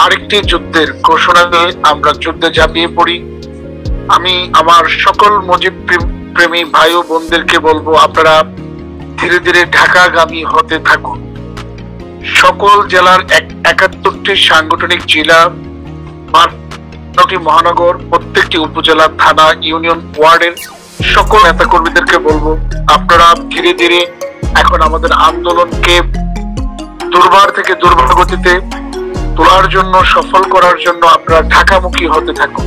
আরেকটি যুদ্ধের ঘোষণা দিয়ে আমরা যুদ্ধে ঝাঁপিয়ে পড়ি। আমি আমার সকল মুজিব প্রেমী ভাই ও বোনদেরকে বলবো, আপনারা ধীরে ধীরে ঢাকাগামী হতে থাকুন। সকল জেলার ৭১টি সাংগঠনিক জেলা, ১২টি মহানগর, প্রত্যেকটি উপজেলা, থানা, ইউনিয়ন, ওয়ার্ডের সকল নেতাকর্মীদেরকে বলবো, আপনারা ধীরে ধীরে এখন আমাদের আন্দোলনকে দুর্বার থেকে দুর্বার গতিতে তোলার জন্য, সফল করার জন্য আপনারা ঢাকামুখী হতে থাকুন।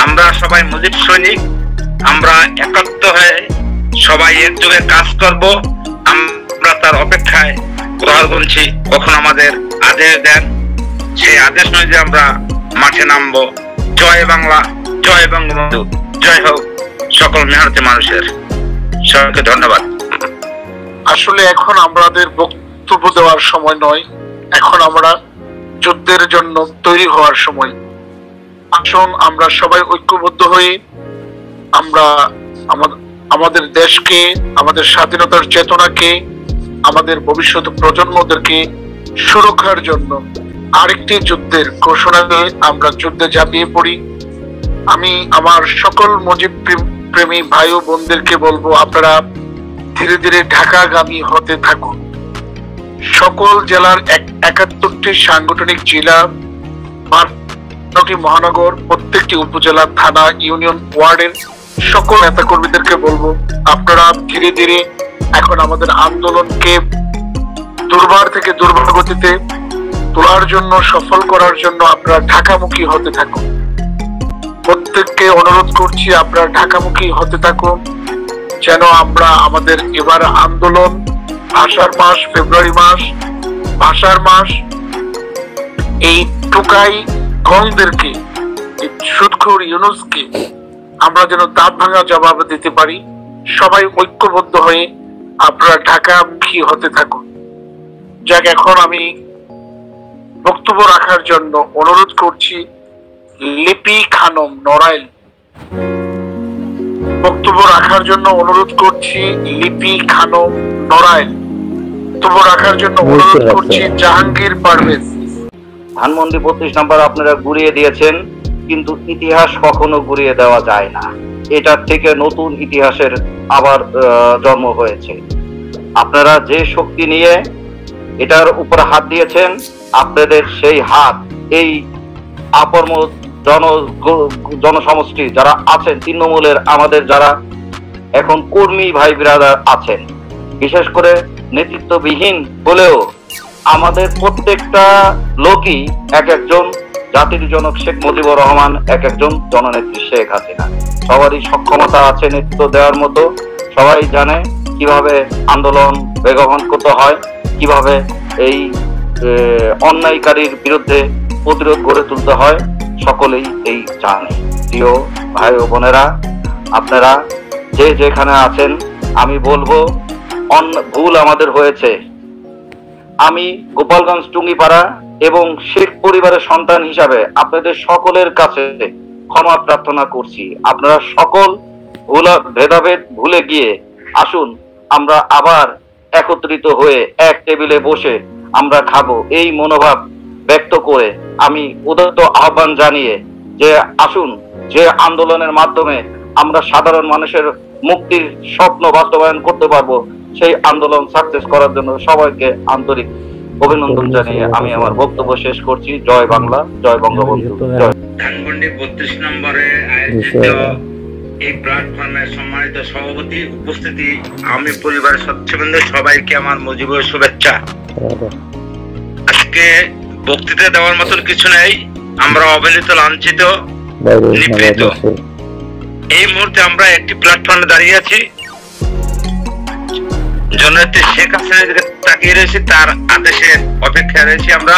আমরা সবাই মুজিব সৈনিক, আমরা একাত্ম হয়ে সবাই একযোগে কাজ করব। আমরা তার অপেক্ষায় প্রহার গুনছি, কখন আমাদের আদেশ দেন, সেই আদেশ অনুযায়ী আমরা মাঠে নামবো। জয় বাংলা, জয় বঙ্গবন্ধু, জয় হোক সকল মেহনতি মানুষের। সবাইকে ধন্যবাদ। আসলে এখন আমাদের বক্তব্য দেওয়ার সময় নয়, এখন আমরা যুদ্ধের জন্য তৈরি হওয়ার সময়। আসুন আমরা সবাই ঐক্যবদ্ধ হয়ে আমরা আমাদের দেশকে, আমাদের স্বাধীনতার চেতনাকে, আমাদের ভবিষ্যৎ প্রজন্মদেরকে সুরক্ষার জন্য আরেকটি যুদ্ধের ঘোষণা দিয়ে আমরা যুদ্ধে ঝাঁপিয়ে পড়ি। আমি আমার সকল মুজিব প্রেমী ভাই ও বোনদেরকে বলবো, আপনারা ধীরে ধীরে ঢাকাগামী হতে থাকুন। সকল জেলার ৭১টি সাংগঠনিক জেলা, ১২টি মহানগর, প্রত্যেকটি উপজেলা, থানা, ইউনিয়ন, ওয়ার্ডের সকল নেতাকর্মীদেরকে বলবো, আপনারা ধীরে ধীরে এখন আমাদের আন্দোলনকে দুর্বার থেকে দুর্বার গতিতে তোলার জন্য, সফল করার জন্য আপনারা ঢাকামুখী হতে থাকুন। প্রত্যেককে অনুরোধ করছি, আপনারা ঢাকামুখী হতে থাকুন, যেন আমরা আমাদের এবার আন্দোলন ভাষার মাস, ফেব্রুয়ারি মাস, ভাষার মাস, এই টুকাই গণদেরকে, সুদখোর ইউনূসকে আমরা যেন দাঁত ভাঙা জবাব দিতে পারি। সবাই ঐক্যবদ্ধ হয়ে আপনারা ঢাকামুখী হতে থাকুন। যাক, এখন আমি বক্তব্য রাখার জন্য অনুরোধ করছি লিপি খানম নড়াইল। বক্তব্য রাখার জন্য অনুরোধ করছি লিপি খানম নড়াইল। বক্তব্য রাখার জন্য অনুরোধ করছি জাহাঙ্গীর পারভেজ। ধানমন্ডি ৩২ নম্বর আপনারা ঘুরিয়ে দিয়েছেন, কিন্তু ইতিহাস কখনো ঘুরিয়ে দেওয়া যায় না। এটার থেকে নতুন ইতিহাসের আবার জন্ম হয়েছে। আপনারা যে শক্তি নিয়ে এটার উপর হাত দিয়েছেন, আপনাদের সেই হাত এই আপরম জনসমষ্টি যারা আছেন, তৃণমূলের আমাদের যারা এখন কর্মী ভাই বিরাদার আছেন, বিশেষ করে নেতৃত্ববিহীন হলেও আমাদের প্রত্যেকটা লোকই এক একজন জাতির জনক শেখ মুজিবুর রহমান, এক একজন জননেত্রী শেখ হাসিনা। সবারই সক্ষমতা আছে নেতৃত্ব দেওয়ার মতো। সবাই জানে কিভাবে আন্দোলন বেগবান করতে হয়, কিভাবে এই অন্যায়কারীর বিরুদ্ধে প্রতিরোধ গড়ে তুলতে হয়, সকলেই এই জানে। প্রিয় ভাই ও বোনেরা, আপনারা যে যেখানে আছেন, আমি বলবো ভুল আমাদের হয়েছে। আমি গোপালগঞ্জ টুঙ্গিপাড়া এবং শেখ পরিবারের সন্তান হিসাবে আপনাদের সকলের কাছে ক্ষমা প্রার্থনা করছি। আপনারা সকল ভেদাভেদ ভুলে গিয়ে আসুন আমরা আবার একত্রিত হয়ে এক টেবিলে বসে আমরা খাবো, এই মনোভাব ব্যক্ত করে আমি উদাত্ত আহ্বান জানিয়ে যে আসুন, যে আন্দোলনের মাধ্যমে আমরা সাধারণ মানুষের মুক্তির স্বপ্ন বাস্তবায়ন করতে পারবো, সেই আন্দোলন সাকসেস করার জন্য সবাইকে আন্তরিক অভিনন্দন জানিয়ে আমি আমার বক্তব্য শেষ করছি। জয় বাংলা, জয় বঙ্গবন্ধু, জয়। ধানমন্ডি ৩২ নম্বরে আয়োজিত এই প্ল্যাটফর্মের সম্মানিত সভাপতি, উপস্থিতি আমি পরিবারের সদস্যবৃন্দ, সবাইকে আমার মুজিবের শুভেচ্ছা। আজকে বক্তৃতা দেওয়ার মতন কিছু নেই, আমরা অবহেলিত, লাঞ্ছিত, নিপীড়িত। এই মুহূর্তে আমরা একটি প্ল্যাটফর্মে দাঁড়িয়ে আছি, জননেত্রী শেখ হাসিনার দিকে তাকিয়ে রয়েছি, তার আদেশের অপেক্ষায় রয়েছি আমরা।